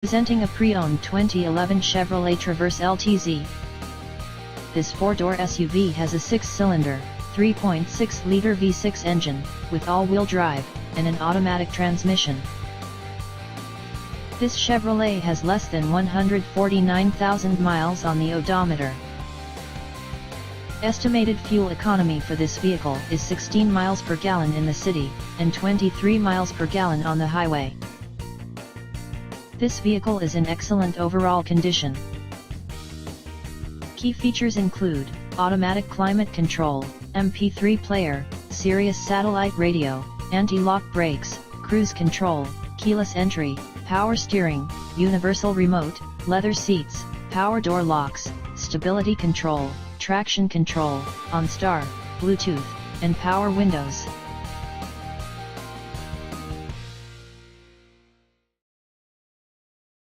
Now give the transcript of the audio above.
Presenting a pre-owned 2011 Chevrolet Traverse LTZ. This four-door SUV has a 6-cylinder, 3.6-liter V6 engine, with all-wheel drive, and an automatic transmission. This Chevrolet has less than 149,000 miles on the odometer. Estimated fuel economy for this vehicle is 16 miles per gallon in the city, and 23 miles per gallon on the highway. This vehicle is in excellent overall condition. Key features include automatic climate control, MP3 player, Sirius satellite radio, anti-lock brakes, cruise control, keyless entry, power steering, universal remote, leather seats, power door locks, stability control, traction control, OnStar, Bluetooth, and power windows.